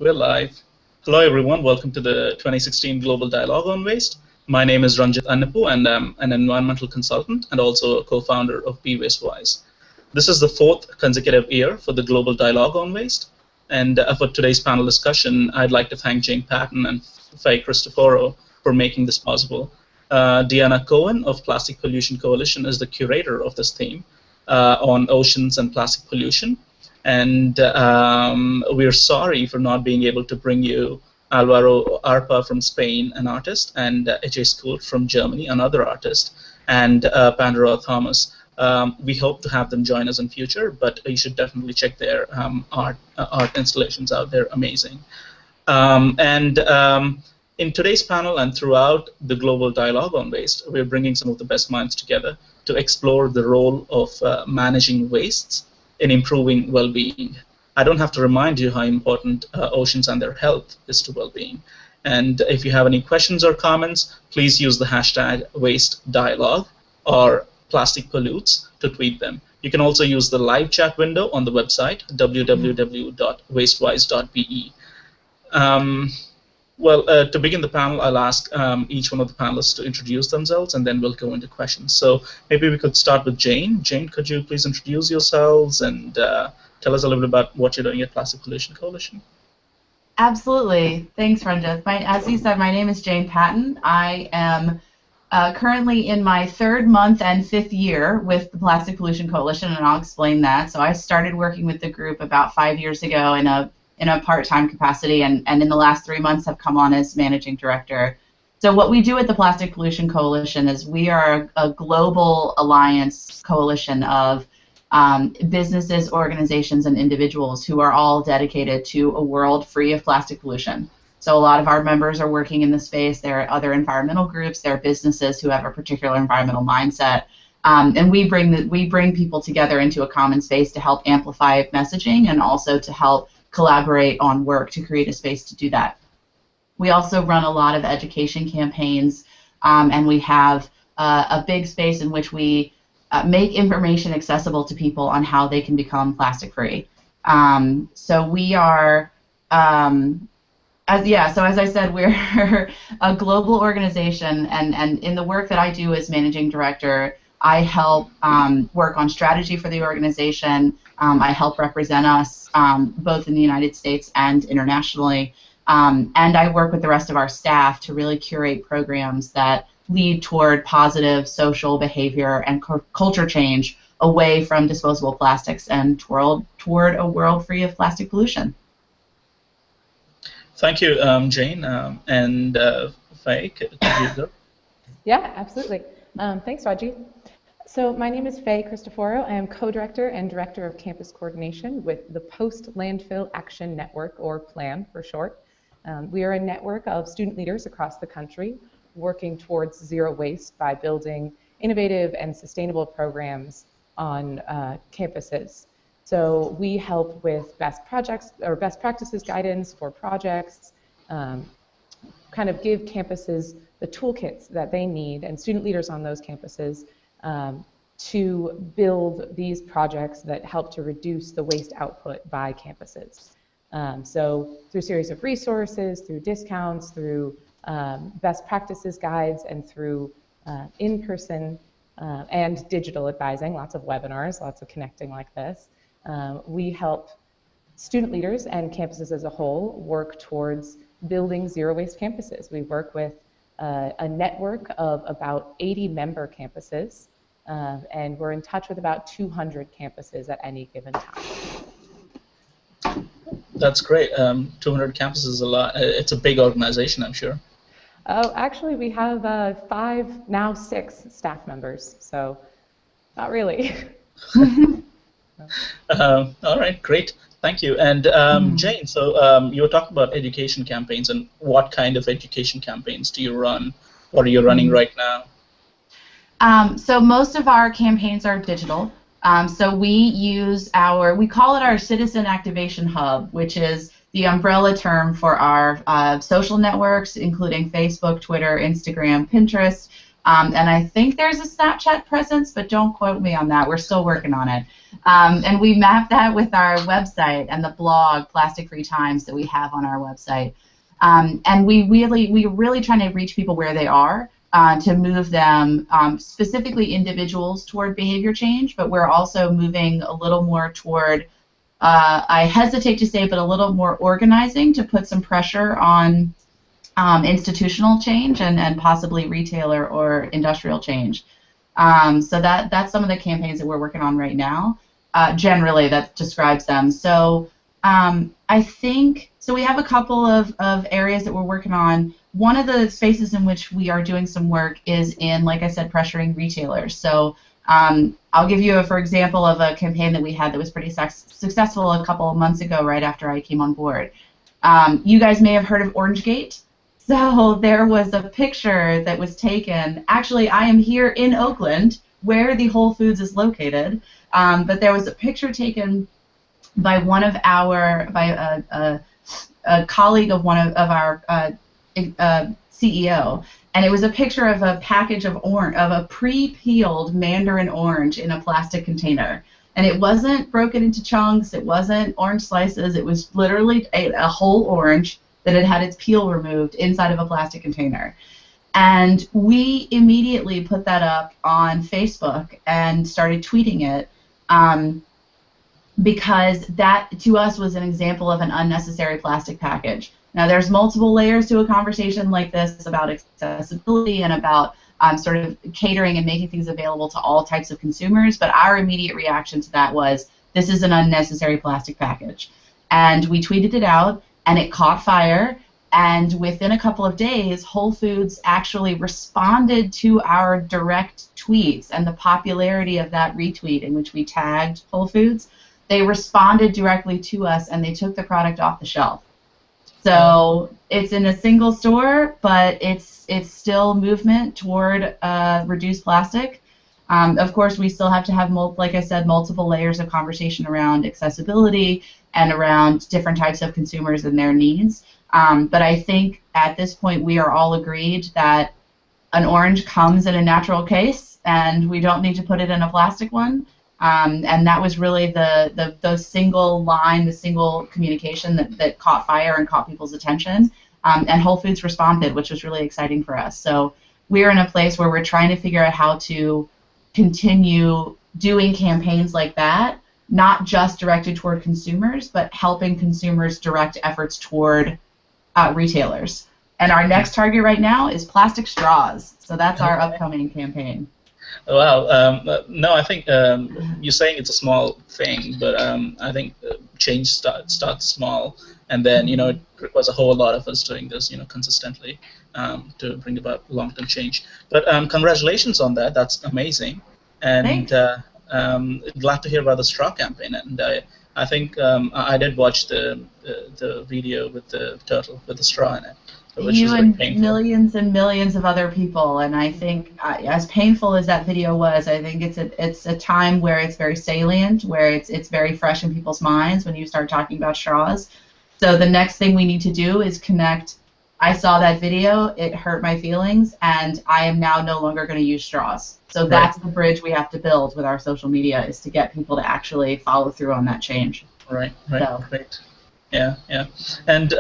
We're live. Hello, everyone. Welcome to the 2016 Global Dialogue on Waste. My name is Ranjith Annepu, and I'm an environmental consultant and also a co-founder of Be Wastewise. This is the fourth consecutive year for the Global Dialogue on Waste. And for today's panel discussion, I'd like to thank Jane Patton and Faye Christoforo for making this possible. Dianna Cohen of Plastic Pollution Coalition is the curator of this theme on oceans and plastic pollution. And we're sorry for not being able to bring you Alvaro Arpa from Spain, an artist, and Ajay Skoot from Germany, another artist, and Pandora Thomas. We hope to have them join us in future, but you should definitely check their art installations out. They're amazing. In today's panel and throughout the Global Dialogue on Waste, we're bringing some of the best minds together to explore the role of managing wastes in improving well-being. I don't have to remind you how important oceans and their health is to well-being. And if you have any questions or comments, please use the hashtag #WasteDialogue or #PlasticPollutes to tweet them. You can also use the live chat window on the website, www.wastewise.be. To begin the panel, I'll ask each one of the panelists to introduce themselves, and then we'll go into questions. So maybe we could start with Jane. Jane, could you please introduce yourselves and tell us a little bit about what you're doing at Plastic Pollution Coalition? Absolutely. Thanks, Ranjith. As you said, my name is Jane Patton. I am currently in my 3rd month and 5th year with the Plastic Pollution Coalition, and I'll explain that. So I started working with the group about 5 years ago in a part-time capacity, and in the last 3 months have come on as managing director. So what we do at the Plastic Pollution Coalition is we are a global alliance coalition of businesses, organizations, and individuals who are all dedicated to a world free of plastic pollution. So a lot of our members are working in the space. There are other environmental groups. There are businesses who have a particular environmental mindset. And we bring people together into a common space to help amplify messaging and also to help collaborate on work to create a space to do that. We also run a lot of education campaigns, and we have a big space in which we make information accessible to people on how they can become plastic-free. So we are, as I said, we're a global organization, and in the work that I do as managing director, I help work on strategy for the organization. I help represent us both in the United States and internationally. And I work with the rest of our staff to really curate programs that lead toward positive social behavior and culture change away from disposable plastics and toward a world free of plastic pollution. Thank you, Jane. And Faye, could you go? Yeah, absolutely. Thanks, Raji. So my name is Faye Christoforo. I am co-director and director of campus coordination with the Post-Landfill Action Network, or PLAN for short. We are a network of student leaders across the country working towards zero waste by building innovative and sustainable programs on campuses. So we help with best practices guidance for projects, kind of give campuses the toolkits that they need and student leaders on those campuses to build these projects that help to reduce the waste output by campuses. So through a series of resources, through discounts, through best practices guides, and through in-person and digital advising, lots of webinars, lots of connecting like this, we help student leaders and campuses as a whole work towards building zero waste campuses. We work with a network of about 80 member campuses, and we're in touch with about 200 campuses at any given time. That's great. 200 campuses is a lot. It's a big organization, I'm sure. Oh, actually, we have 5, now 6 staff members, so not really. All right, great. Thank you. And Jane, so you were talking about education campaigns, and what kind of education campaigns do you run, or are you running right now? So most of our campaigns are digital. So we call it our Citizen Activation Hub, which is the umbrella term for our social networks, including Facebook, Twitter, Instagram, Pinterest, And I think there's a Snapchat presence, but don't quote me on that. We're still working on it. And we map that with our website and the blog, Plastic Free Times, that we have on our website. And we're really trying to reach people where they are to move them, specifically individuals, toward behavior change, but we're also moving a little more toward, I hesitate to say, but a little more organizing to put some pressure on institutional change and possibly retailer or industrial change. So that's some of the campaigns that we're working on right now. Generally, that describes them. So I think, so we have a couple of areas that we're working on. One of the spaces in which we are doing some work is in, like I said, pressuring retailers. So I'll give you for example of a campaign that we had that was pretty successful a couple of months ago right after I came on board. You guys may have heard of Orangegate. So there was a picture that was taken. Actually, I am here in Oakland, where the Whole Foods is located, but there was a picture taken by one of our, by a colleague of one of our CEO, and it was a picture of a package of a pre-peeled mandarin orange in a plastic container. And it wasn't broken into chunks, it wasn't orange slices, it was literally a whole orange that had had its peel removed inside of a plastic container. And we immediately put that up on Facebook and started tweeting it because that, to us, was an example of an unnecessary plastic package. Now, there's multiple layers to a conversation like this about accessibility and about sort of catering and making things available to all types of consumers, but our immediate reaction to that was, this is an unnecessary plastic package. And we tweeted it out, and it caught fire, and within a couple of days, Whole Foods actually responded to our direct tweets and the popularity of that retweet in which we tagged Whole Foods. They responded directly to us, and they took the product off the shelf. So it's in a single store, but it's still movement toward reduced plastic. Of course, we still have to have, like I said, multiple layers of conversation around accessibility and around different types of consumers and their needs. But I think at this point we are all agreed that an orange comes in a natural case, and we don't need to put it in a plastic one. And that was really the single line, the single communication that caught fire and caught people's attention. And Whole Foods responded, which was really exciting for us. So we're in a place where we're trying to figure out how to continue doing campaigns like that, not just directed toward consumers, but helping consumers direct efforts toward retailers. And our next target right now is plastic straws. So that's our upcoming campaign. Wow. No, I think you're saying it's a small thing, but I think change starts small, and then it requires a whole lot of us doing this, consistently to bring about long-term change. But congratulations on that. That's amazing, and glad to hear about the straw campaign. And I think I did watch the video with the turtle with the straw in it. You and millions and millions of other people, and I think as painful as that video was, I think it's a time where it's very salient, where it's very fresh in people's minds when you start talking about straws. So the next thing we need to do is connect. I saw that video, it hurt my feelings, and I am now no longer going to use straws. So that's the bridge we have to build with our social media, is to get people to actually follow through on that change. Right, great. Yeah. And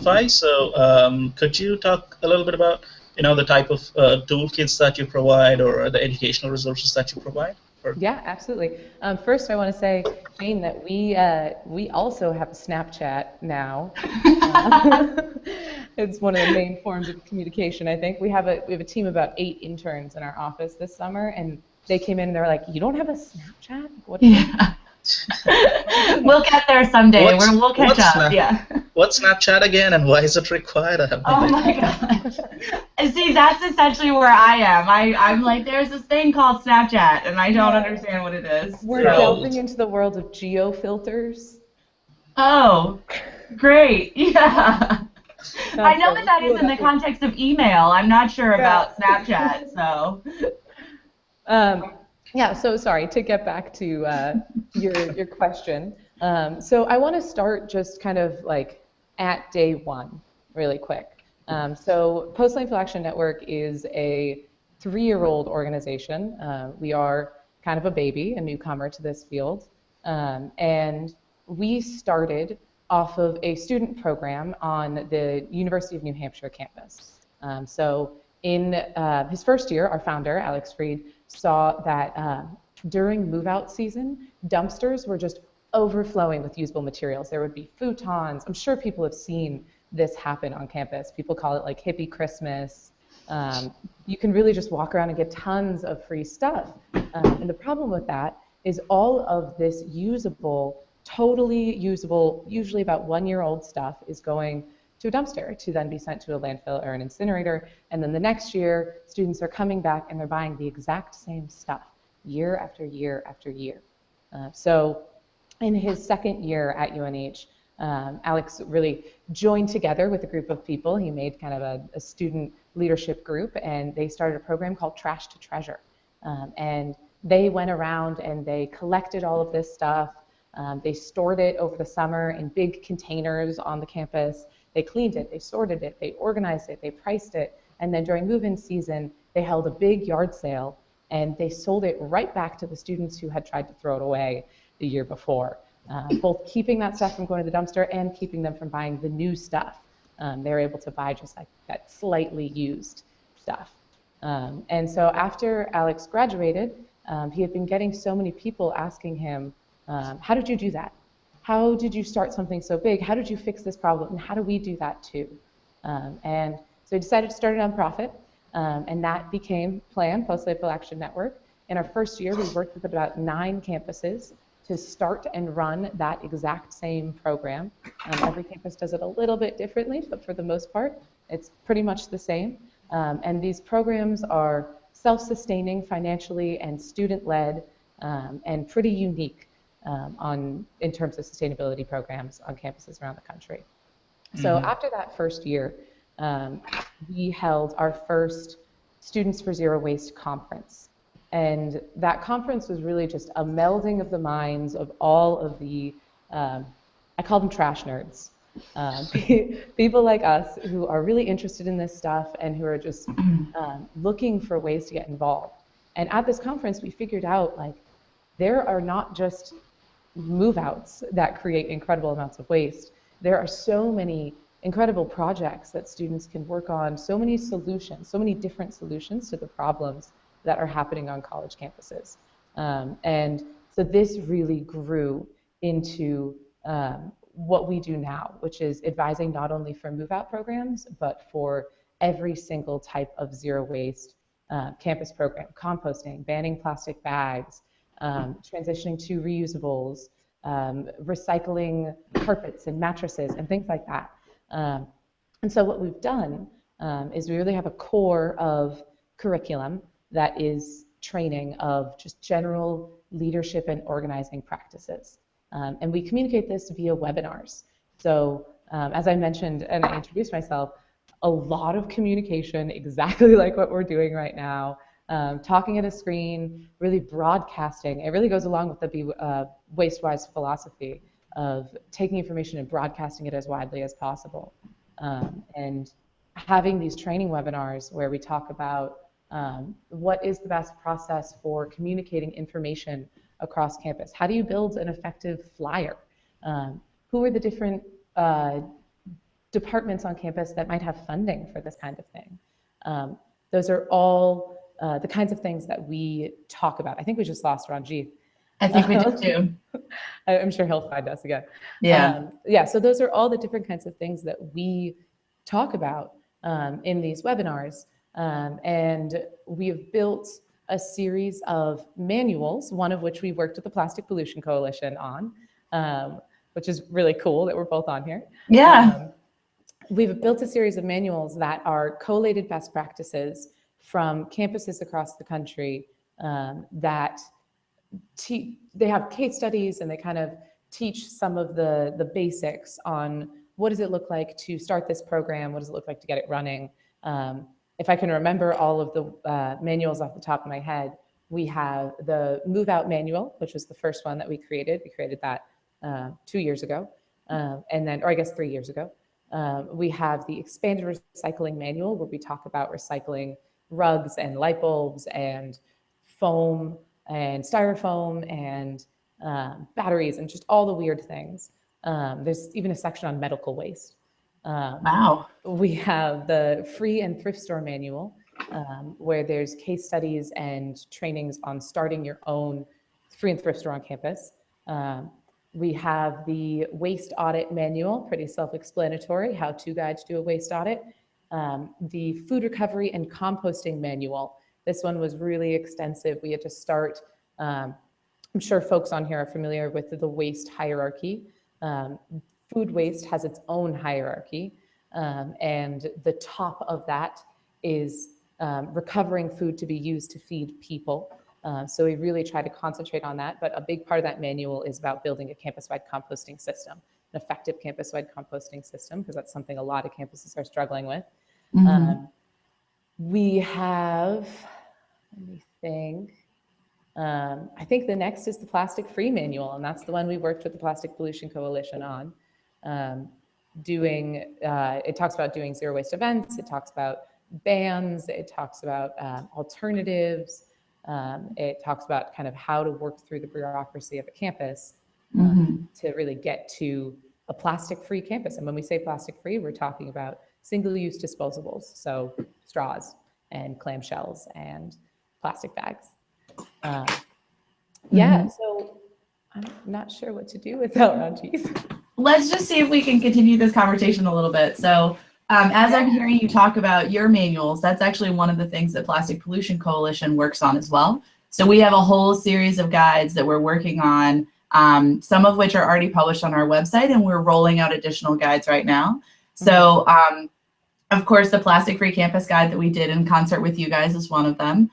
Faye, so could you talk a little bit about the type of toolkits that you provide or the educational resources that you provide? Yeah, absolutely. First, I want to say, Jane, that we also have a Snapchat now. It's one of the main forms of communication, I think. We have a team of about 8 interns in our office this summer, and they came in and they're like, "You don't have a Snapchat? What?" We'll get there someday. We'll catch up. Yeah. What's Snapchat again, and why is it required? Oh my gosh. See, that's essentially where I am. I'm like, there's this thing called Snapchat, and I don't understand what it is. We're delving into the world of geo-filters. Oh, great. Yeah. I know what that is in the context of email. I'm not sure about Snapchat, so. Yeah, so sorry, to get back to your question. So I want to start just kind of like at day one, really quick. So Post-Landfill Action Network is a 3-year-old organization. We are kind of a baby, a newcomer to this field. And we started off of a student program on the University of New Hampshire campus. So in his first year, our founder, Alex Freed, saw that during move-out season, dumpsters were just overflowing with usable materials. There would be futons. I'm sure people have seen this happen on campus. People call it like hippie Christmas. You can really just walk around and get tons of free stuff. And the problem with that is all of this usable, totally usable, usually about 1-year-old stuff is going to a dumpster to then be sent to a landfill or an incinerator. And then the next year, students are coming back and they're buying the exact same stuff year after year after year. So in his second year at UNH, Alex really joined together with a group of people. He made kind of a student leadership group, and they started a program called Trash to Treasure. And they went around and they collected all of this stuff. They stored it over the summer in big containers on the campus. They cleaned it, they sorted it, they organized it, they priced it, and then during move-in season, they held a big yard sale, and they sold it right back to the students who had tried to throw it away the year before, both keeping that stuff from going to the dumpster and keeping them from buying the new stuff. They were able to buy just like that slightly used stuff. And so after Alex graduated, he had been getting so many people asking him, how did you do that? How did you start something so big? How did you fix this problem? And how do we do that too? And so he decided to start a nonprofit, and that became PLAN, Post-Landfill Action Network. In our first year, we worked with about 9 campuses to start and run that exact same program. Every campus does it a little bit differently, but for the most part, it's pretty much the same. And these programs are self-sustaining financially and student-led and pretty unique in terms of sustainability programs on campuses around the country. So after that first year, we held our first Students for Zero Waste conference. And that conference was really just a melding of the minds of all of the, I call them trash nerds. People like us who are really interested in this stuff and who are just looking for ways to get involved. And at this conference, we figured out like there are not just move-outs that create incredible amounts of waste. There are so many incredible projects that students can work on, so many solutions, so many different solutions to the problems that are happening on college campuses. And so this really grew into what we do now, which is advising not only for move-out programs, but for every single type of zero waste campus program, composting, banning plastic bags, transitioning to reusables, recycling carpets and mattresses and things like that. And so what we've done is we really have a core of curriculum that is training of just general leadership and organizing practices. And we communicate this via webinars. So as I mentioned, and I introduced myself, a lot of communication, exactly like what we're doing right now, talking at a screen, really broadcasting. It really goes along with the WasteWise philosophy of taking information and broadcasting it as widely as possible. And having these training webinars where we talk about what is the best process for communicating information across campus? How do you build an effective flyer? Who are the different departments on campus that might have funding for this kind of thing? Those are all the kinds of things that we talk about. I think we just lost Ranjith. I think we did too. I'm sure he'll find us again. Yeah. Yeah, so those are all the different kinds of things that we talk about in these webinars. And we have built a series of manuals, one of which we worked with the Plastic Pollution Coalition on, which is really cool that we're both on here. Yeah. We've built a series of manuals that are collated best practices from campuses across the country that they have case studies, and they kind of teach some of the basics on what does it look like to start this program, what does it look like to get it running. If I can remember all of the manuals off the top of my head, we have the Move Out Manual, which was the first one that we created. We created that 2 years ago, and then, or I guess 3 years ago. We have the Expanded Recycling Manual, where we talk about recycling rugs and light bulbs and foam and styrofoam and batteries and just all the weird things. There's even a section on medical waste. Wow. We have the free and thrift store manual, where there's case studies and trainings on starting your own free and thrift store on campus. We have the waste audit manual, pretty self-explanatory, how-to guide to do a waste audit. The food recovery and composting manual. This one was really extensive. We had to start, I'm sure folks on here are familiar with the waste hierarchy. Food waste has its own hierarchy, and the top of that is recovering food to be used to feed people. So we really try to concentrate on that, but a big part of that manual is about building a campus-wide composting system, an effective campus-wide composting system, because that's something a lot of campuses are struggling with. We have, let me think, I think the next is the plastic-free manual, and that's the one we worked with the Plastic Pollution Coalition on. It talks about doing zero waste events, it talks about bans, it talks about alternatives, it talks about kind of how to work through the bureaucracy of a campus to really get to a plastic-free campus. And when we say plastic-free, we're talking about single-use disposables, so straws and clamshells and plastic bags. Yeah, so I'm not sure what to do with that, Ranjith. Let's just see if we can continue this conversation a little bit. So as I'm hearing you talk about your manuals, that's actually one of the things that Plastic Pollution Coalition works on as well. So we have a whole series of guides that we're working on, some of which are already published on our website, and we're rolling out additional guides right now. So of course, the Plastic Free Campus Guide that we did in concert with you guys is one of them.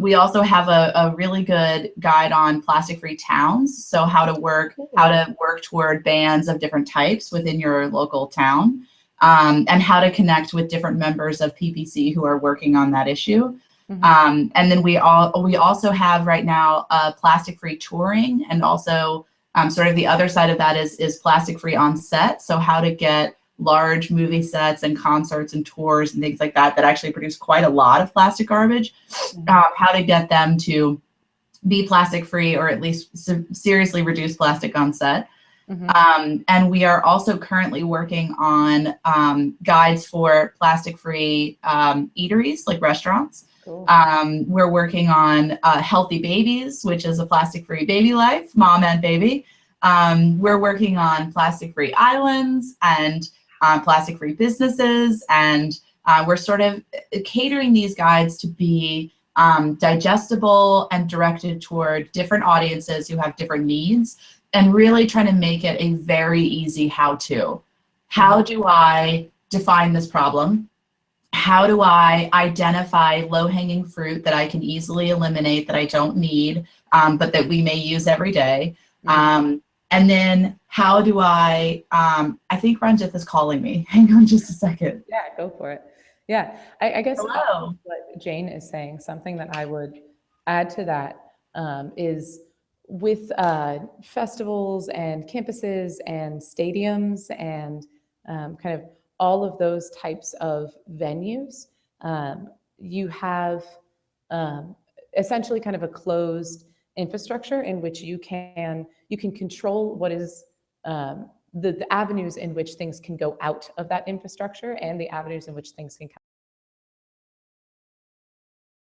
We also have a really good guide on plastic-free towns, so how to work toward bans of different types within your local town, and how to connect with different members of PPC who are working on that issue. And then we also have right now plastic-free touring, and also sort of the other side of that is plastic-free on set, so how to get large movie sets and concerts and tours and things like that actually produce quite a lot of plastic garbage, how to get them to be plastic free or at least seriously reduce plastic on set. And we are also currently working on guides for plastic free eateries, like restaurants. We're working on Healthy Babies, which is a plastic free baby life, mom and baby. We're working on plastic free islands and plastic-free businesses, and we're sort of catering these guides to be digestible and directed toward different audiences who have different needs, and really trying to make it a very easy how-to. How do I define this problem? How do I identify low-hanging fruit that I can easily eliminate, that I don't need, but that we may use every day? And then how do I think Ranjith is calling me. Hang on just a second. Yeah, go for it. Yeah, I guess Hello. what Jane is saying, something that I would add to that is with festivals and campuses and stadiums and kind of all of those types of venues, you have essentially kind of a closed infrastructure in which you can control what is the avenues in which things can go out of that infrastructure and the avenues in which things can